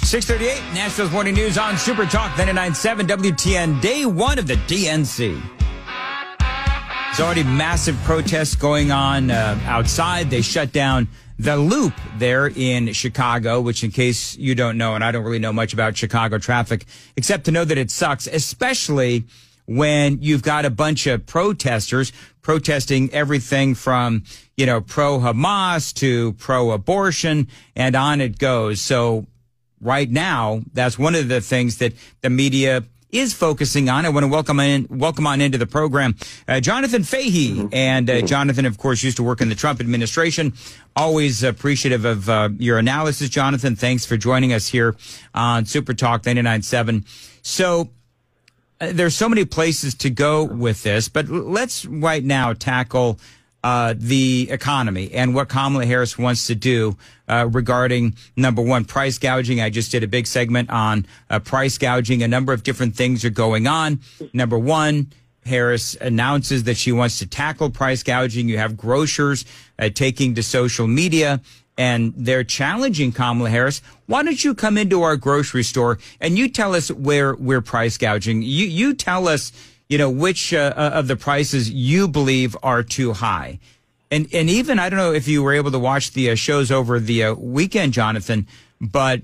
6:38, Nashville's Morning News on Super Talk 99.7 WTN, day one of the DNC. There's already massive protests going on outside. They shut down the Loop there in Chicago, which, in case you don't know, and I don't really know much about Chicago traffic, except to know that it sucks, especially when you've got a bunch of protesters protesting everything from, pro-Hamas to pro-abortion, and on it goes. So right now, that's one of the things that the media is focusing on. I want to welcome on into the program Jonathan Fahey. And Jonathan, of course, used to work in the Trump administration. Always appreciative of your analysis, Jonathan. Thanks for joining us here on Super Talk 99.7. So there's so many places to go with this, but let's right now tackle the economy and what Kamala Harris wants to do regarding, number one, price gouging. I just did a big segment on price gouging. A number of different things are going on. Number one, Harris announces that she wants to tackle price gouging. You have grocers taking to social media, and they're challenging Kamala Harris. Why don't you come into our grocery store and you tell us where we're price gouging? You tell us, which of the prices you believe are too high. And even, I don't know if you were able to watch the shows over the weekend, Jonathan, but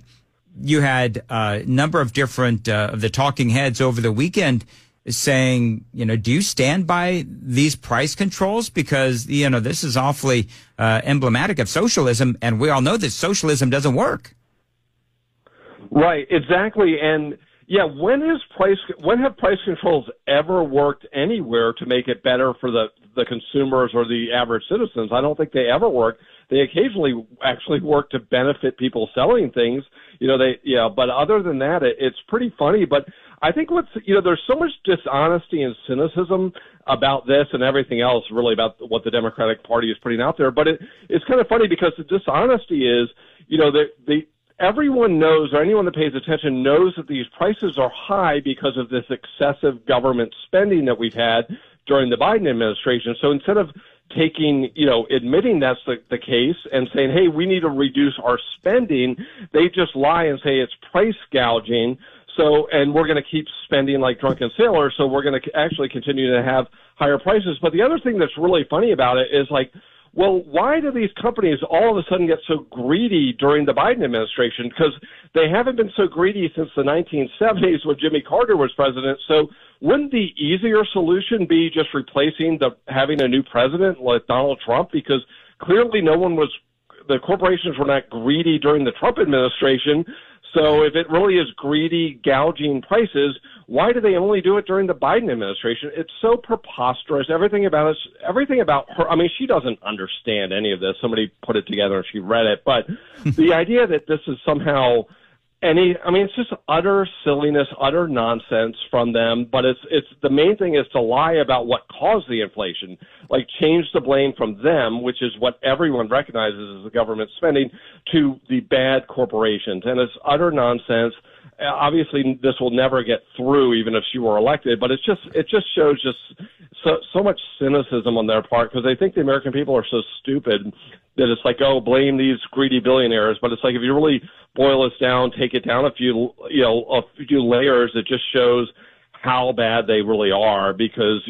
you had a number of different of the talking heads over the weekend saying, do you stand by these price controls? Because, this is awfully emblematic of socialism, and we all know that socialism doesn't work. Right, exactly. And yeah, when have price controls ever worked anywhere to make it better for the consumers or the average citizens? I don't think they ever work. They occasionally actually work to benefit people selling things. But other than that, it's pretty funny. But I think there's so much dishonesty and cynicism about this and everything else, really, about what the Democratic Party is putting out there. But it's kind of funny because the dishonesty is, everyone knows, or anyone that pays attention knows, that these prices are high because of this excessive government spending that we've had during the Biden administration. So instead of admitting that's the case and saying, hey, we need to reduce our spending, they just lie and say it's price gouging. So, and we're going to keep spending like drunken sailors, so we're going to actually continue to have higher prices. But the other thing that's really funny about it is why do these companies all of a sudden get so greedy during the Biden administration? Because they haven't been so greedy since the 1970s when Jimmy Carter was president. So wouldn't the easier solution be just replacing having a new president like Donald Trump? Because clearly the corporations were not greedy during the Trump administration. So if it really is greedy, gouging prices, why do they only do it during the Biden administration? It's so preposterous. Everything about her. I mean, she doesn't understand any of this. Somebody put it together and she read it. But the idea that this is somehow it's just utter silliness, utter nonsense from them. But it's the main thing is to lie about what caused the inflation, like change the blame from them, which is what everyone recognizes as the government spending, to the bad corporations. And it's utter nonsense. Obviously, this will never get through, even if she were elected. But it just shows so much cynicism on their part, because they think the American people are so stupid that it's like, oh, blame these greedy billionaires. But it's like, if you really boil this down, take it down a few layers, it just shows how bad they really are. Because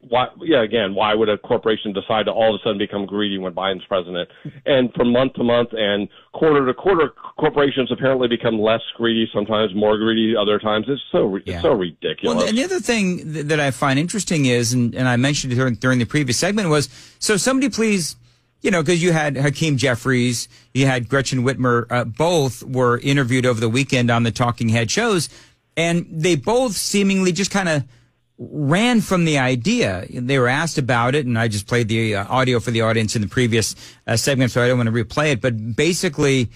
why would a corporation decide to all of a sudden become greedy when Biden's president? And from month to month and quarter to quarter, corporations apparently become less greedy, sometimes more greedy other times. It's so ridiculous. Well, and the other thing that I find interesting is, and I mentioned it during the previous segment, was, so somebody please, because you had Hakeem Jeffries, you had Gretchen Whitmer, both were interviewed over the weekend on the Talking Head shows, and they both seemingly just kind of ran from the idea. They were asked about it, and I just played the audio for the audience in the previous segment, so I don't want to replay it. But basically,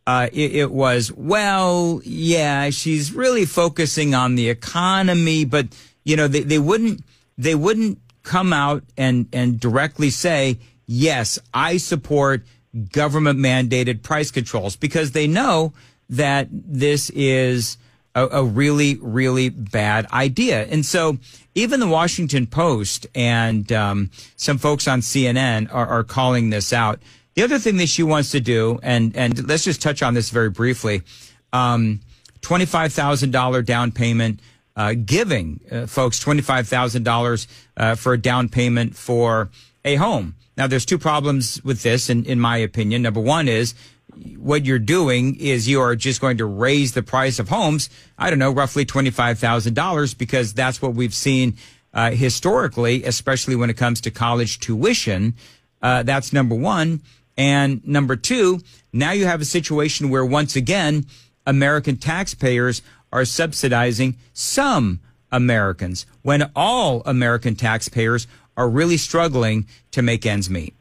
it was, well, yeah, she's really focusing on the economy, but they wouldn't come out and directly say, yes, I support government mandated price controls, because they know that this is a really, really bad idea. And so even the Washington Post and some folks on CNN are calling this out. The other thing that she wants to do, and let's just touch on this very briefly, $25,000 down payment, giving folks $25,000 for a down payment for a home. Now, there's two problems with this, in my opinion. Number one is what you're doing is you are just going to raise the price of homes, I don't know, roughly $25,000, because that's what we've seen historically, especially when it comes to college tuition. That's number one. And number two, now you have a situation where, once again, American taxpayers are subsidizing some Americans when all American taxpayers are really struggling to make ends meet.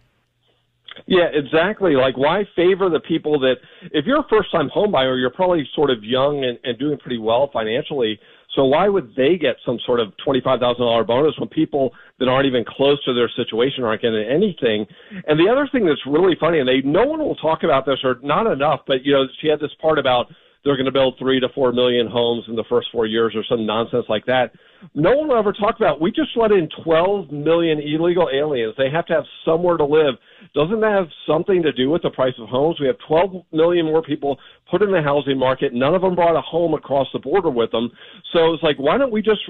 Yeah, exactly. Like, why favor the people that, if you're a first-time home buyer, you're probably sort of young and doing pretty well financially. So why would they get some sort of $25,000 bonus when people that aren't even close to their situation aren't getting anything? And the other thing that's really funny, and no one will talk about this, or not enough, but, she had this part about they're going to build 3 to 4 million homes in the first 4 years or some nonsense like that. No one will ever talk about, we just let in 12 million illegal aliens. They have to have somewhere to live. Doesn't that have something to do with the price of homes? We have 12 million more people put in the housing market. None of them brought a home across the border with them. So it's like, why don't we just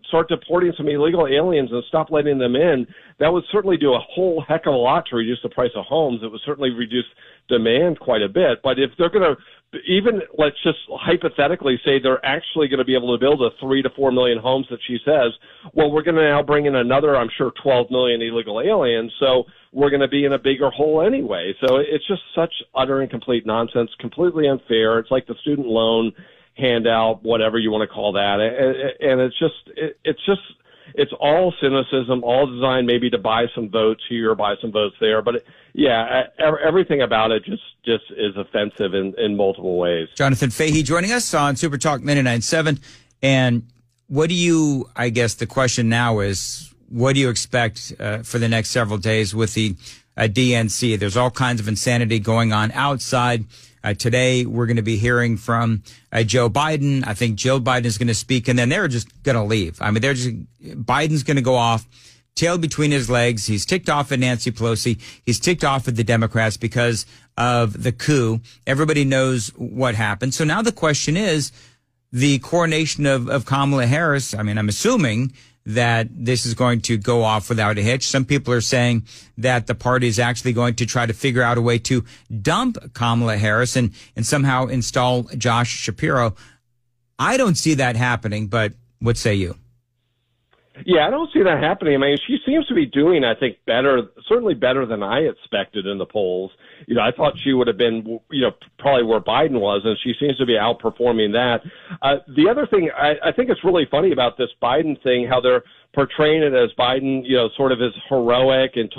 start deporting some illegal aliens and stop letting them in? That would certainly do a whole heck of a lot to reduce the price of homes. It would certainly reduce demand quite a bit. But if they're going to, even let's just hypothetically say they're actually going to be able to build a 3 to 4 million homes that she says, well, we're going to now bring in another, I'm sure, 12 million illegal aliens. So we're going to be in a bigger hole anyway. So it's just such utter and complete nonsense, completely unfair. It's like the student loan handout, whatever you want to call that. And it's all cynicism, all designed maybe to buy some votes here, buy some votes there. But everything about it just is offensive in multiple ways. Jonathan Fahey joining us on Super Talk 99.7. And I guess the question now is, what do you expect for the next several days with the DNC? There's all kinds of insanity going on outside. Today, we're going to be hearing from Joe Biden. I think Joe Biden is going to speak, and then they're just going to leave. I mean, Biden's going to go off, tail between his legs. He's ticked off at Nancy Pelosi. He's ticked off at the Democrats because of the coup. Everybody knows what happened. So now the question is the coronation of Kamala Harris. I mean, I'm assuming that this is going to go off without a hitch. Some people are saying that the party is actually going to try to figure out a way to dump Kamala Harris and somehow install Josh Shapiro. I don't see that happening, but what say you? Yeah, I don't see that happening. I mean, she seems to be doing, I think, better, certainly better than I expected in the polls. I thought she would have been, probably where Biden was, and she seems to be outperforming that. The other thing, I think it's really funny about this Biden thing, how they're portraying it as Biden, sort of as heroic and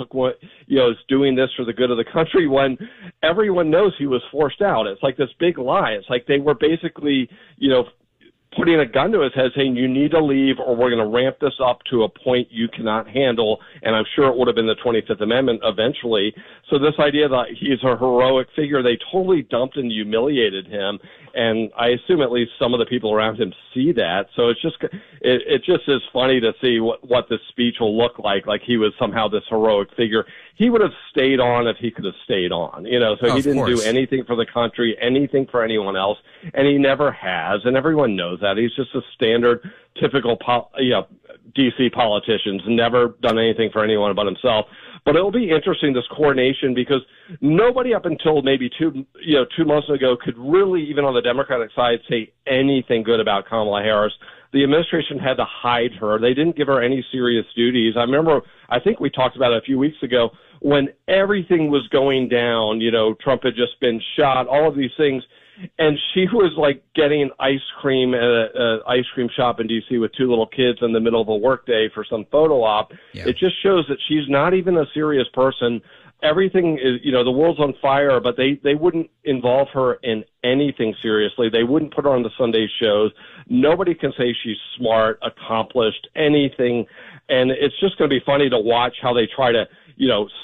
is doing this for the good of the country when everyone knows he was forced out. It's like this big lie. It's like they were basically, putting a gun to his head saying, you need to leave or we're going to ramp this up to a point you cannot handle. And I'm sure it would have been the 25th Amendment eventually. So this idea that he's a heroic figure, they totally dumped and humiliated him. And I assume at least some of the people around him see that. So it just is funny to see what this speech will look like he was somehow this heroic figure. He would have stayed on if he could have stayed on, so he didn't do anything for the country, anything for anyone else, and he never has, and everyone knows that. He's just a standard, typical, D.C. politicians, never done anything for anyone but himself. But it'll be interesting, this coronation, because nobody up until maybe 2 months ago could really, even on the Democratic side, say anything good about Kamala Harris. The administration had to hide her. They didn't give her any serious duties. I think we talked about it a few weeks ago when everything was going down, Trump had just been shot, all of these things. And she was like getting ice cream at an ice cream shop in D.C. with 2 little kids in the middle of a workday for some photo op. Yeah. It just shows that she's not even a serious person. Everything is, the world's on fire, but they wouldn't involve her in anything seriously. They wouldn't put her on the Sunday shows. Nobody can say she's smart, accomplished, anything. And it's just going to be funny to watch how they try to,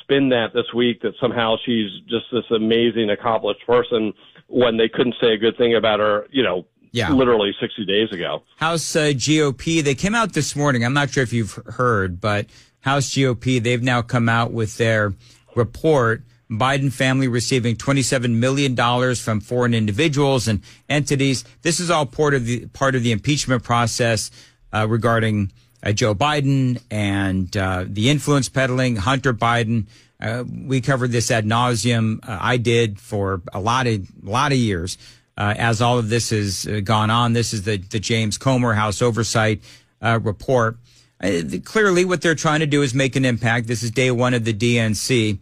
spin that this week, that somehow she's just this amazing, accomplished person when they couldn't say a good thing about her, literally 60 days ago. House GOP, they came out this morning. I'm not sure if you've heard, but House GOP, they've now come out with their report Biden family receiving $27 million from foreign individuals and entities. This is all part of the impeachment process regarding Joe Biden and the influence peddling, Hunter Biden. We covered this ad nauseum. I did for a lot of years. As all of this has gone on, this is the James Comer House Oversight report. Clearly, what they're trying to do is make an impact. This is day one of the DNC.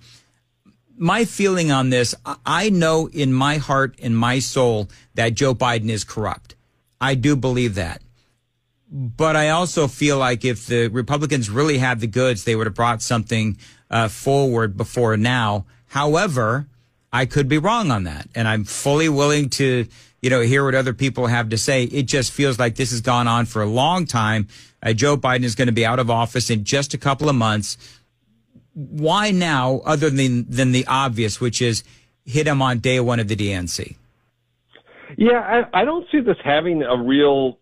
My feeling on this, I know in my heart and my soul that Joe Biden is corrupt. I do believe that. But I also feel like if the Republicans really had the goods, they would have brought something forward before now. However, I could be wrong on that. And I'm fully willing to, hear what other people have to say. It just feels like this has gone on for a long time. Joe Biden is going to be out of office in just a couple of months. Why now, other than the obvious, which is hit him on day one of the DNC? Yeah, I don't see this having a real,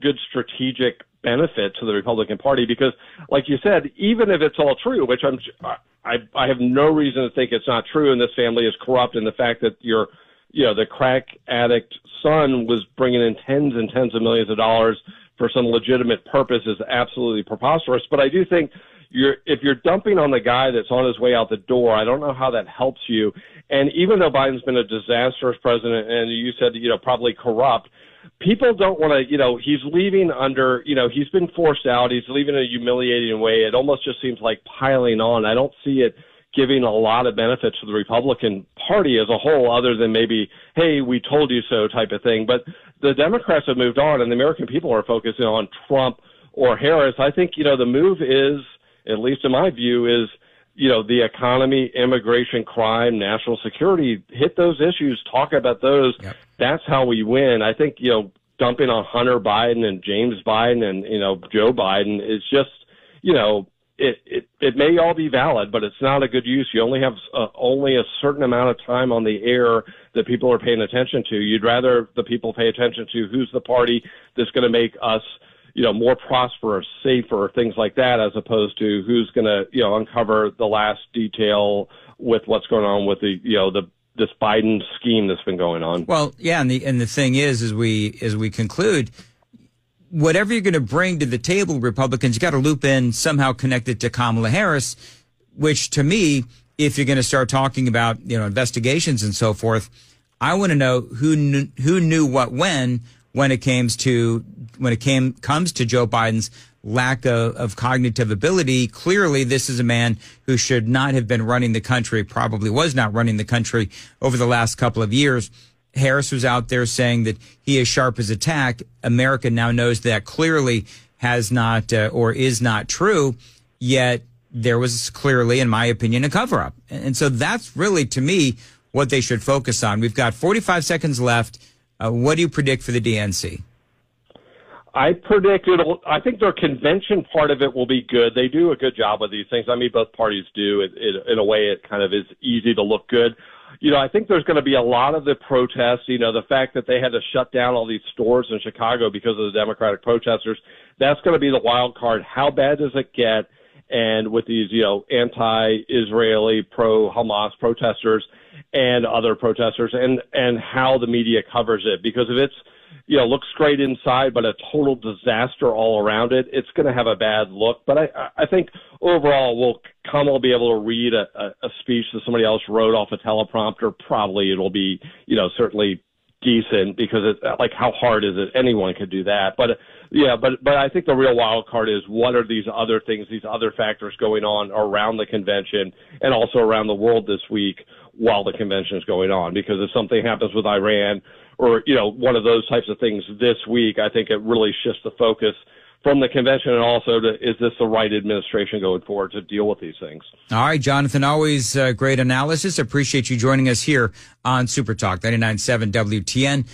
good strategic benefit to the Republican Party because, like you said, even if it's all true, which I have no reason to think it's not true, and this family is corrupt, and the fact that the crack addict son was bringing in tens and tens of millions of dollars for some legitimate purpose is absolutely preposterous. But I do think if you're dumping on the guy that's on his way out the door, I don't know how that helps you. And even though Biden's been a disastrous president, and you said, probably corrupt, people don't want to, he's leaving under, he's been forced out. He's leaving in a humiliating way. It almost just seems like piling on. I don't see it giving a lot of benefits to the Republican Party as a whole, other than maybe, hey, we told you so type of thing. But the Democrats have moved on, and the American people are focusing on Trump or Harris. I think, the move is, at least in my view, is, the economy, immigration, crime, national security, hit those issues, talk about those. Yep. That's how we win. I think, dumping on Hunter Biden and James Biden and, Joe Biden is just, it may all be valid, but it's not a good use. You only have only a certain amount of time on the air that people are paying attention to. You'd rather the people pay attention to who's the party that's going to make us more prosperous, safer, things like that, as opposed to who's going to, uncover the last detail with what's going on with this Biden scheme that's been going on. Well, yeah, and the thing is, as we conclude, whatever you're going to bring to the table, Republicans, you got to loop in somehow connected to Kamala Harris, which to me, if you're going to start talking about investigations and so forth, I want to know who knew what when it comes to Joe Biden's lack of cognitive ability. Clearly, this is a man who should not have been running the country, probably was not running the country over the last couple of years. Harris was out there saying that he is sharp as a tack. America now knows that clearly has not or is not true, yet there was clearly, in my opinion, a cover-up. And so that's really, to me, what they should focus on. We've got 45 seconds left. What do you predict for the DNC? I predict I think their convention part of it will be good. They do a good job with these things. I mean, both parties do. In a way, it kind of is easy to look good. I think there's going to be a lot of the protests, the fact that they had to shut down all these stores in Chicago because of the Democratic protesters. That's going to be the wild card. How bad does it get? And with these, anti-Israeli, pro-Hamas protesters and other protesters, and how the media covers it. Because if it's, looks great inside, but a total disaster all around it, it's going to have a bad look. But I think overall Kamala will be able to read a speech that somebody else wrote off a teleprompter. Probably it'll be, certainly decent, because it's like, how hard is it? Anyone could do that. But but I think the real wild card is, what are these other things, these other factors going on around the convention and also around the world this week while the convention is going on? Because if something happens with Iran or, one of those types of things this week, I think it really shifts the focus from the convention, and also is this the right administration going forward to deal with these things? All right, Jonathan, always great analysis. Appreciate you joining us here on Super Talk 99.7 WTN.